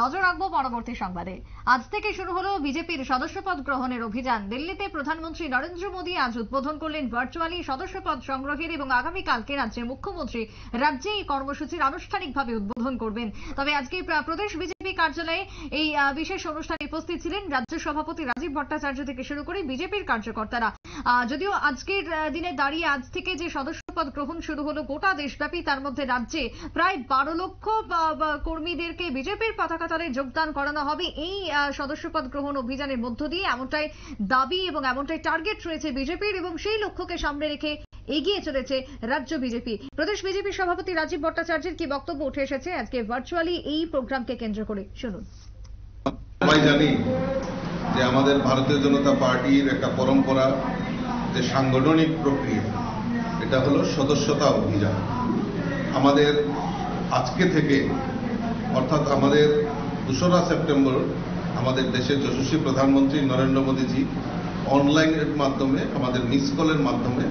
নজর রাখবো পরবর্তী সংবাদে। আজ থেকে শুরু হলো বিজেপির সদস্যপদ গ্রহণের অভিযান। দিল্লিতে প্রধানমন্ত্রী নরেন্দ্র মোদী আজ উদ্বোধন করলেন ভার্চুয়ালি সদস্যপদ সংগ্রহের এবং আগামীকালকে রাজ্যের মুখ্যমন্ত্রী রাজ্যে এই কর্মসূচির আনুষ্ঠানিকভাবে উদ্বোধন করবেন। তবে আজকে প্রদেশ বিজেপি কার্যালয়ে এই বিশেষ অনুষ্ঠানে উপস্থিত ছিলেন রাজ্য সভাপতি রাজীব ভট্টাচার্য থেকে শুরু করে বিজেপির কার্যকর্তারা। যদিও আজকের দিনে দাঁড়িয়ে আজ থেকে যে সদস্যপদ গ্রহণ শুরু হলো গোটা দেশব্যাপী, তার মধ্যে রাজ্যে প্রায় 12 লক্ষ কর্মীদেরকে বিজেপির পতাকা তলে যোগদান করানো হবে এই সদস্যপদ গ্রহণ অভিযানের মধ্য দিয়ে, এমনটাই দাবি এবং এমনটাই টার্গেট রয়েছে বিজেপির, এবং সেই লক্ষ্যকে সামনে রেখে এগিয়ে চলেছে রাজ্য বিজেপি। প্রদেশ বিজেপি সভাপতি রাজীব ভট্টাচার্যের কি বক্তব্য উঠে এসেছে আজকে ভার্চুয়ালি এই প্রোগ্রামকে কেন্দ্র করে, শুনুন। সবাই জানি যে আমাদের ভারতীয় জনতা পার্টির একটা পরম্পরা, যে সাংগঠনিক প্রক্রিয়া, এটা হলো সদস্যতা অভিযান। আমাদের আজকে থেকে অর্থাৎ আমাদের 2রা সেপ্টেম্বর আমাদের দেশের যশস্বী প্রধানমন্ত্রী নরেন্দ্র মোদীজি অনলাইনের মাধ্যমে, আমাদের মিস কলের মাধ্যমে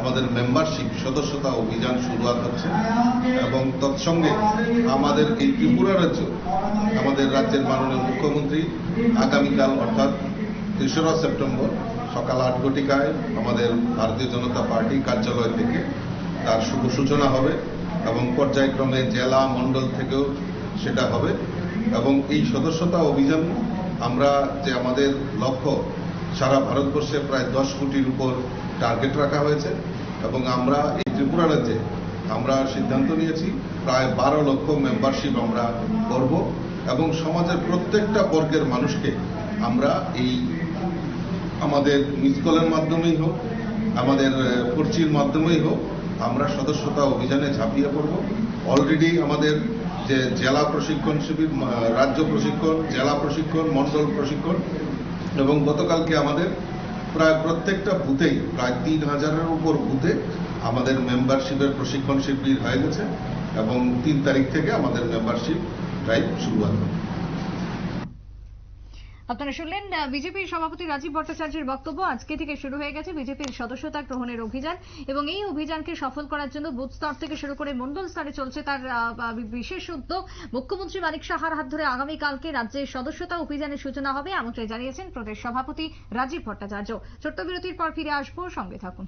আমাদের মেম্বারশিপ সদস্যতা অভিযান শুরুয়াত হচ্ছে, এবং তৎসঙ্গে আমাদের এই ত্রিপুরা রাজ্য, আমাদের রাজ্যের মাননীয় মুখ্যমন্ত্রী আগামীকাল অর্থাৎ 3রা সেপ্টেম্বর সকাল 8 ঘটিকায় আমাদের ভারতীয় জনতা পার্টি কার্যালয় থেকে তার শুভ সূচনা হবে, এবং পর্যায়ক্রমে জেলা মণ্ডল থেকেও সেটা হবে। এবং এই সদস্যতা অভিযান আমরা যে আমাদের লক্ষ্য, সারা ভারতবর্ষে প্রায় 10 কোটির উপর টার্গেট রাখা হয়েছে, এবং আমরা এই ত্রিপুরা রাজ্যে আমরা সিদ্ধান্ত নিয়েছি প্রায় 12 লক্ষ মেম্বারশিপ আমরা করব, এবং সমাজের প্রত্যেকটা বর্গের মানুষকে আমরা এই আমাদের মিস কলের মাধ্যমেই হোক, আমাদের পর্চির মাধ্যমেই হোক, আমরা সদস্যতা অভিযানে ঝাঁপিয়ে পড়ব। অলরেডি আমাদের যে জেলা প্রশিক্ষণ শিবির, রাজ্য প্রশিক্ষণ, জেলা প্রশিক্ষণ, মণ্ডল প্রশিক্ষণ, এবং গতকালকে আমাদের প্রায় প্রত্যেকটা বুথেই প্রায় 3000-এর উপর বুথে আমাদের মেম্বারশিপের প্রশিক্ষণ শিবির হয়ে গেছে, এবং 3 তারিখ থেকে আমাদের মেম্বারশিপ ড্রাইভ শুরু হবে। আপনারা শুনলেন বিজেপির সভাপতি রাজীব ভট্টাচার্যের বক্তব্য। আজকে থেকে শুরু হয়ে গেছে বিজেপির সদস্যতা গ্রহণের অভিযান, এবং এই অভিযানকে সফল করার জন্য বুথ স্তর থেকে শুরু করে মণ্ডল স্তরে চলছে তার বিশেষ উদ্যোগ। মুখ্যমন্ত্রী মানিক সাহার হাত ধরে আগামীকালকে রাজ্যের সদস্যতা অভিযানের সূচনা হবে, এমনটাই জানিয়েছেন প্রদেশ সভাপতি রাজীব ভট্টাচার্য। ছোট্ট বিরতির পর ফিরে আসবো, সঙ্গে থাকুন।